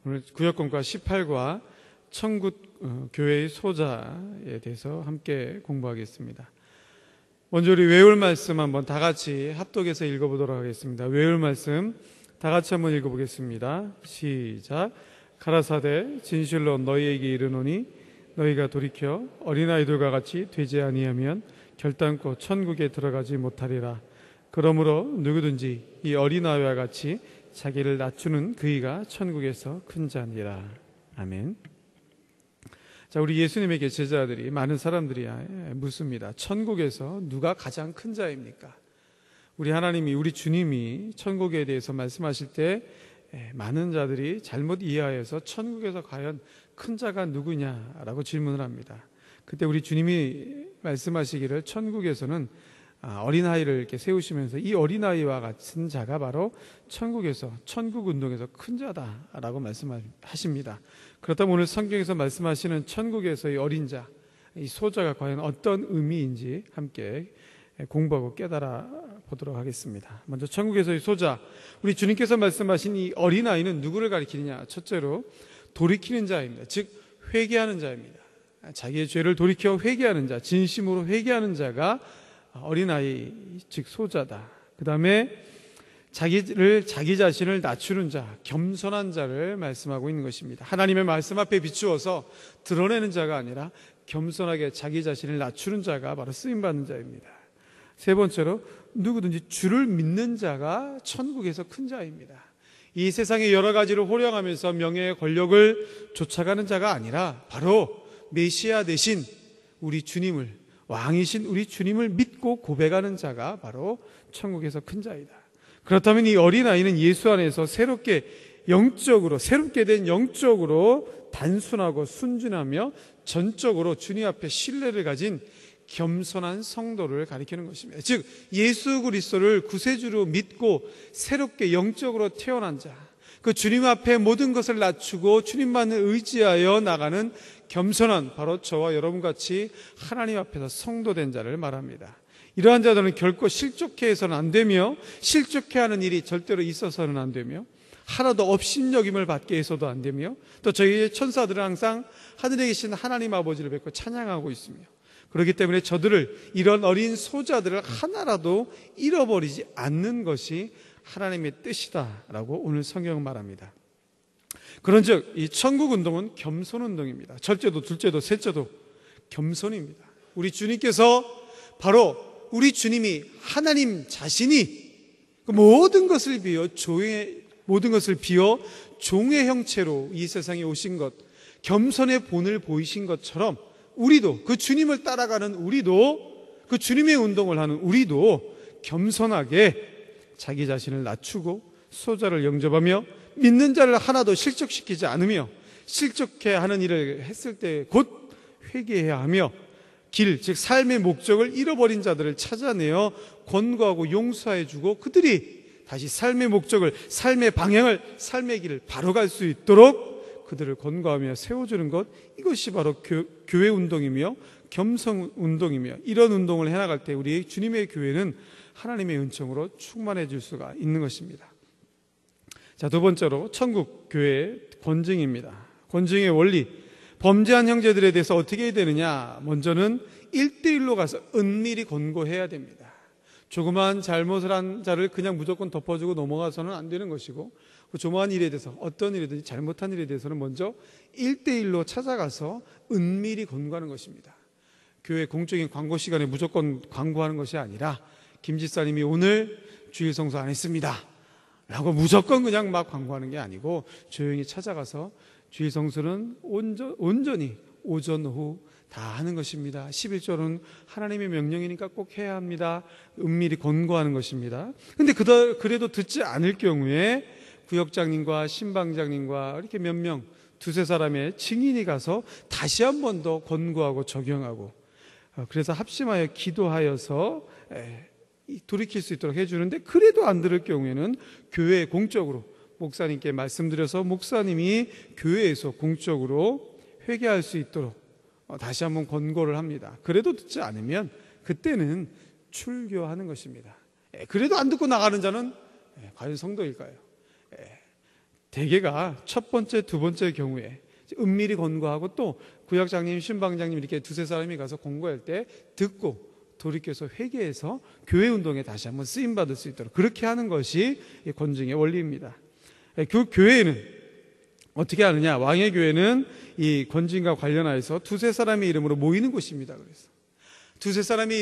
오늘 구역공과 18과 천국 교회의 소자에 대해서 함께 공부하겠습니다. 먼저 우리 외울 말씀 한번 다 같이 합독해서 읽어보도록 하겠습니다. 외울 말씀 다 같이 한번 읽어보겠습니다. 시작. 가라사대 진실로 너희에게 이르노니 너희가 돌이켜 어린아이들과 같이 되지 아니하면 결단코 천국에 들어가지 못하리라. 그러므로 누구든지 이 어린아이와 같이 자기를 낮추는 그이가 천국에서 큰 자니라. 아멘. 자, 우리 예수님에게 제자들이, 많은 사람들이 묻습니다. 천국에서 누가 가장 큰 자입니까? 우리 하나님이, 우리 주님이 천국에 대해서 말씀하실 때 많은 자들이 잘못 이해하여서 천국에서 과연 큰 자가 누구냐라고 질문을 합니다. 그때 우리 주님이 말씀하시기를 천국에서는 어린아이를 이렇게 세우시면서 이 어린아이와 같은 자가 바로 천국에서, 천국운동에서 큰 자다라고 말씀하십니다. 그렇다면 오늘 성경에서 말씀하시는 천국에서의 어린 자, 이 소자가 과연 어떤 의미인지 함께 공부하고 깨달아 보도록 하겠습니다. 먼저 천국에서의 소자, 우리 주님께서 말씀하신 이 어린아이는 누구를 가리키느냐? 첫째로 돌이키는 자입니다. 즉 회개하는 자입니다. 자기의 죄를 돌이켜 회개하는 자, 진심으로 회개하는 자가 어린아이, 즉 소자다. 그 다음에 자기 자신을 낮추는 자, 겸손한 자를 말씀하고 있는 것입니다. 하나님의 말씀 앞에 비추어서 드러내는 자가 아니라 겸손하게 자기 자신을 낮추는 자가 바로 쓰임받는 자입니다. 세 번째로 누구든지 주를 믿는 자가 천국에서 큰 자입니다. 이 세상의 여러 가지를 호령하면서 명예의 권력을 쫓아가는 자가 아니라 바로 메시아 대신 우리 주님을, 왕이신 우리 주님을 믿고 고백하는 자가 바로 천국에서 큰 자이다. 그렇다면 이 어린아이는 예수 안에서 새롭게 된 영적으로 단순하고 순진하며 전적으로 주님 앞에 신뢰를 가진 겸손한 성도를 가리키는 것입니다. 즉 예수 그리스도를 구세주로 믿고 새롭게 영적으로 태어난 자, 그 주님 앞에 모든 것을 낮추고 주님만을 의지하여 나가는 겸손한, 바로 저와 여러분같이 하나님 앞에서 성도된 자를 말합니다. 이러한 자들은 결코 실족해서는 안 되며 실족해하는 일이 절대로 있어서는 안 되며 하나도 업신여김을 받게 해서도 안 되며 또 저희의 천사들은 항상 하늘에 계신 하나님 아버지를 뵙고 찬양하고 있으며, 그렇기 때문에 저들을, 이런 어린 소자들을 하나라도 잃어버리지 않는 것이 하나님의 뜻이다라고 오늘 성경은 말합니다. 그런즉 이 천국운동은 겸손운동입니다. 첫째도 둘째도 셋째도 겸손입니다. 우리 주님께서, 바로 우리 주님이, 하나님 자신이 모든 것을 비워 종의 형체로 이 세상에 오신 것, 겸손의 본을 보이신 것처럼 우리도, 그 주님을 따라가는 우리도, 그 주님의 운동을 하는 우리도 겸손하게 자기 자신을 낮추고 소자를 영접하며 믿는 자를 하나도 실족시키지 않으며 실족해 하는 일을 했을 때 곧 회개해야 하며 길, 즉 삶의 목적을 잃어버린 자들을 찾아내어 권고하고 용서해주고 그들이 다시 삶의 목적을, 삶의 방향을, 삶의 길을 바로 갈 수 있도록 그들을 권고하며 세워주는 것, 이것이 바로 교회 운동이며 겸손 운동이며, 이런 운동을 해나갈 때 우리 주님의 교회는 하나님의 은총으로 충만해질 수가 있는 것입니다. 자, 두 번째로 천국 교회의 권징입니다. 권징의 원리, 범죄한 형제들에 대해서 어떻게 해야 되느냐? 먼저는 1대1로 가서 은밀히 권고해야 됩니다. 조그마한 잘못을 한 자를 그냥 무조건 덮어주고 넘어가서는 안 되는 것이고, 그 조그마한 일에 대해서, 어떤 일이든지 잘못한 일에 대해서는 먼저 1대1로 찾아가서 은밀히 권고하는 것입니다. 교회 공적인 광고 시간에 무조건 광고하는 것이 아니라, 김 지사님이 오늘 주일 성수 안 했습니다 라고 무조건 그냥 막 광고하는 게 아니고, 조용히 찾아가서 주일 성수는 온전히 오전 오후 다 하는 것입니다. 11조는 하나님의 명령이니까 꼭 해야 합니다. 은밀히 권고하는 것입니다. 근데 그래도 듣지 않을 경우에 구역장님과 신방장님과 이렇게 몇 명, 두세 사람의 증인이 가서 다시 한 번 더 권고하고 적용하고, 그래서 합심하여 기도하여서 돌이킬 수 있도록 해주는데, 그래도 안 들을 경우에는 교회 공적으로 목사님께 말씀드려서 목사님이 교회에서 공적으로 회개할 수 있도록 다시 한번 권고를 합니다. 그래도 듣지 않으면 그때는 출교하는 것입니다. 그래도 안 듣고 나가는 자는 과연 성도일까요? 대개가 첫 번째, 두 번째 경우에 은밀히 권고하고 또 구역장님, 신방장님 이렇게 두세 사람이 가서 권고할 때 듣고 돌이켜서 회개해서 교회 운동에 다시 한번 쓰임받을 수 있도록 그렇게 하는 것이 권징의 원리입니다. 그 교회에는 어떻게 하느냐? 왕의 교회는 이 권징과 관련하여서 두세 사람의 이름으로 모이는 곳입니다. 그래서 두세 사람이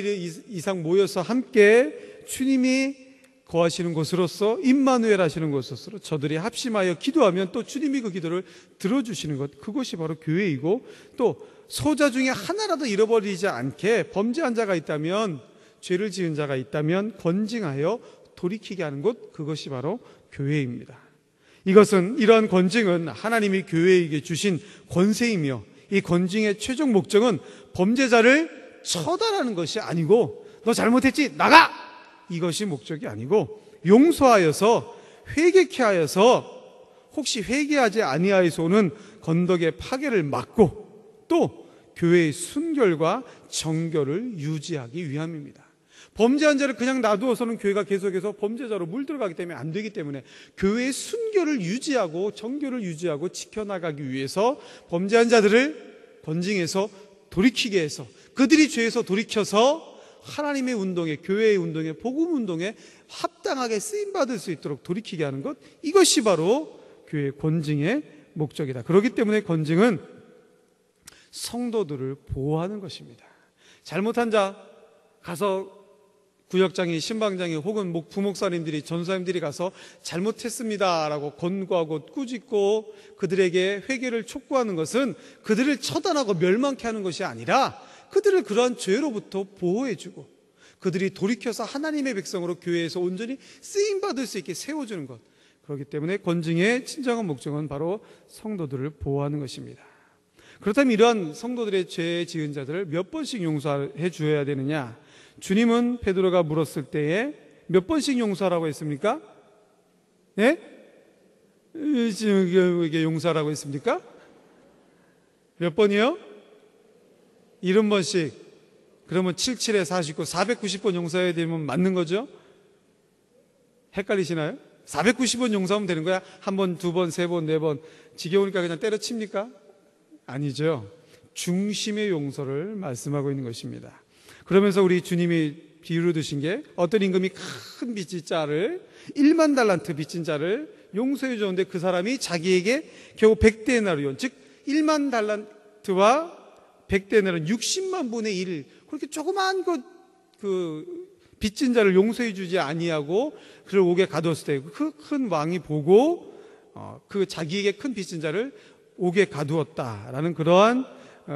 이상 모여서 함께 주님이 거하시는 곳으로서 임마누엘 하시는 곳으로서 저들이 합심하여 기도하면 또 주님이 그 기도를 들어주시는 것, 그것이 바로 교회이고, 또 소자 중에 하나라도 잃어버리지 않게 범죄한 자가 있다면, 죄를 지은 자가 있다면 권징하여 돌이키게 하는 곳, 그것이 바로 교회입니다. 이러한 권징은 하나님이 교회에게 주신 권세이며, 이 권징의 최종 목적은 범죄자를 처단하는 것이 아니고 너 잘못했지 나가! 이것이 목적이 아니고 용서하여서 회개케 하여서 혹시 회개하지 아니하여서 오는 건덕의 파괴를 막고 또 교회의 순결과 정결을 유지하기 위함입니다. 범죄한 자를 그냥 놔두어서는 교회가 계속해서 범죄자로 물들어가기 때문에 안 되기 때문에 교회의 순결을 유지하고 정결을 유지하고 지켜나가기 위해서 범죄한 자들을 권징해서 돌이키게 해서 그들이 죄에서 돌이켜서 하나님의 운동에, 교회의 운동에, 복음 운동에 합당하게 쓰임받을 수 있도록 돌이키게 하는 것, 이것이 바로 교회의 권징의 목적이다. 그렇기 때문에 권징은 성도들을 보호하는 것입니다. 잘못한 자 가서 구역장이, 신방장이 혹은 부목사님들이, 전사님들이 가서 잘못했습니다라고 권고하고 꾸짖고 그들에게 회개를 촉구하는 것은 그들을 처단하고 멸망케 하는 것이 아니라 그들을 그러한 죄로부터 보호해주고 그들이 돌이켜서 하나님의 백성으로 교회에서 온전히 쓰임받을 수 있게 세워주는 것, 그렇기 때문에 권징의 진정한 목적은 바로 성도들을 보호하는 것입니다. 그렇다면 이러한 성도들의 죄 지은 자들을 몇 번씩 용서해 주어야 되느냐? 주님은 베드로가 물었을 때에 몇 번씩 용서하라고 했습니까? 예? 지금 이게 용서하라고 했습니까? 몇 번이요? 70번씩. 그러면 77에 49, 490번 용서해야 되면 맞는 거죠? 헷갈리시나요? 490번 용서하면 되는 거야? 한 번, 두 번, 세 번, 네 번. 지겨우니까 그냥 때려칩니까? 아니죠. 중심의 용서를 말씀하고 있는 것입니다. 그러면서 우리 주님이 비유로 드신 게 어떤 임금이 큰 빚진 자를 1만 달란트 빚진 자를 용서해 줬는데 그 사람이 자기에게 겨우 100데나리온, 즉 1만 달란트와 100데나리온 60만 분의 1, 그렇게 조그만 그 빚진 자를 용서해 주지 아니하고 그를 옥에 가두었을 때 그 큰 왕이 보고 그 자기에게 큰 빚진 자를 옥에 가두었다라는 그러한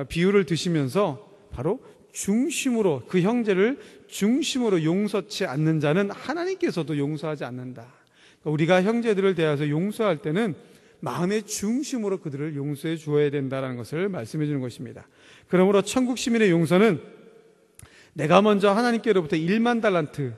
비유를 드시면서 바로 중심으로, 그 형제를 중심으로 용서치 않는 자는 하나님께서도 용서하지 않는다. 그러니까 우리가 형제들을 대해서 용서할 때는 마음의 중심으로 그들을 용서해 주어야 된다는 것을 말씀해 주는 것입니다. 그러므로 천국 시민의 용서는 내가 먼저 하나님께로부터 1만 달란트,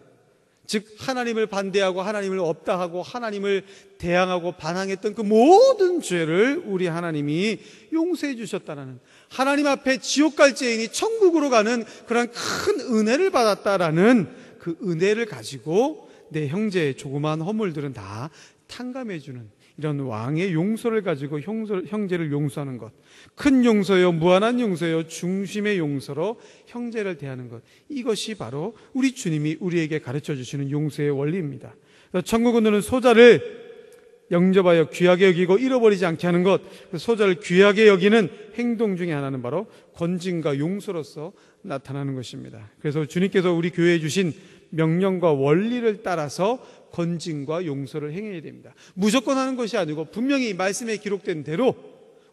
즉 하나님을 반대하고 하나님을 없다 하고 하나님을 대항하고 반항했던 그 모든 죄를 우리 하나님이 용서해 주셨다는, 하나님 앞에 지옥 갈 죄인이 천국으로 가는 그런 큰 은혜를 받았다라는 그 은혜를 가지고 내 형제의 조그마한 허물들은 다 탕감해 주는 이런 왕의 용서를 가지고 형제를 용서하는 것, 큰 용서요, 무한한 용서요, 중심의 용서로 형제를 대하는 것, 이것이 바로 우리 주님이 우리에게 가르쳐 주시는 용서의 원리입니다. 천국은 소자를 영접하여 귀하게 여기고 잃어버리지 않게 하는 것, 소자를 귀하게 여기는 행동 중에 하나는 바로 권징과 용서로서 나타나는 것입니다. 그래서 주님께서 우리 교회에 주신 명령과 원리를 따라서 권징과 용서를 행해야 됩니다. 무조건 하는 것이 아니고 분명히 말씀에 기록된 대로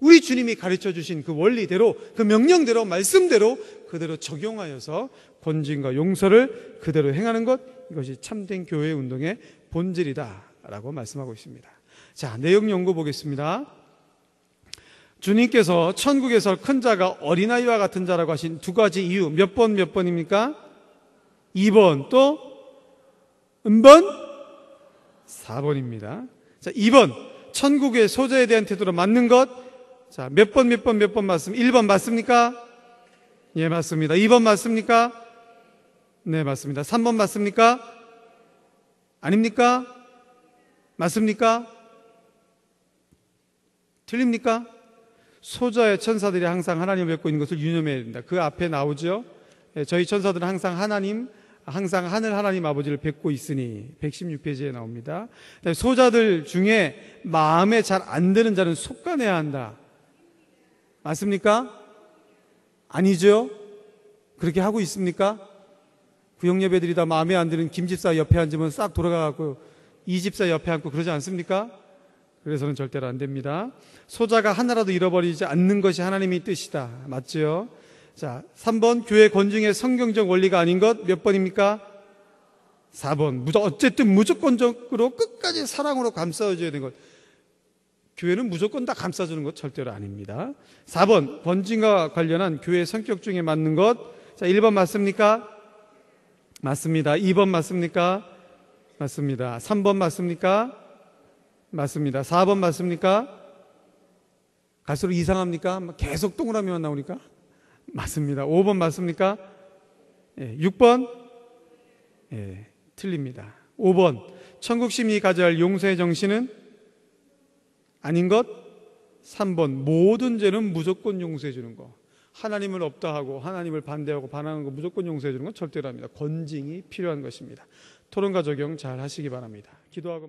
우리 주님이 가르쳐 주신 그 원리대로, 그 명령대로, 말씀대로 그대로 적용하여서 권징과 용서를 그대로 행하는 것, 이것이 참된 교회 운동의 본질이다라고 말씀하고 있습니다. 자, 내용 연구 보겠습니다. 주님께서 천국에서 큰 자가 어린아이와 같은 자라고 하신 두 가지 이유, 몇 번입니까? 2번, 또 은번 4번입니다. 자, 2번, 천국의 소자에 대한 태도로 맞는 것. 자, 몇 번 맞습니까? 1번 맞습니까? 예, 맞습니다. 2번 맞습니까? 네, 맞습니다. 3번 맞습니까? 아닙니까? 맞습니까? 틀립니까? 소자의 천사들이 항상 하나님을 뵙고 있는 것을 유념해야 된다. 그 앞에 나오죠. 저희 천사들은 항상 하늘 하나님 아버지를 뵙고 있으니 116페이지에 나옵니다. 소자들 중에 마음에 잘 안 드는 자는 속가내야 한다. 맞습니까? 아니죠? 그렇게 하고 있습니까? 구역예배드리다 마음에 안 드는 김집사 옆에 앉으면 싹 돌아가고 이집사 옆에 앉고 그러지 않습니까? 그래서는 절대로 안 됩니다. 소자가 하나라도 잃어버리지 않는 것이 하나님의 뜻이다. 맞죠? 자, 3번 교회 권중의 성경적 원리가 아닌 것 몇 번입니까? 4번 어쨌든 무조건적으로 끝까지 사랑으로 감싸줘야 되는 것. 교회는 무조건 다 감싸주는 것 절대로 아닙니다. 4번 권징과 관련한 교회의 성격 중에 맞는 것. 자, 1번 맞습니까? 맞습니다. 2번 맞습니까? 맞습니다. 3번 맞습니까? 맞습니다. 4번 맞습니까? 갈수록 이상합니까? 계속 동그라미만 나오니까? 맞습니다. 5번 맞습니까? 6번? 틀립니다. 5번 천국 심리 가져야 할 용서의 정신은 아닌 것. 3번 모든 죄는 무조건 용서해 주는 거. 하나님을 없다 하고 하나님을 반대하고 반항하는 거 무조건 용서해 주는 건 절대로 합니다. 권징이 필요한 것입니다. 토론과 적용 잘 하시기 바랍니다. 기도하고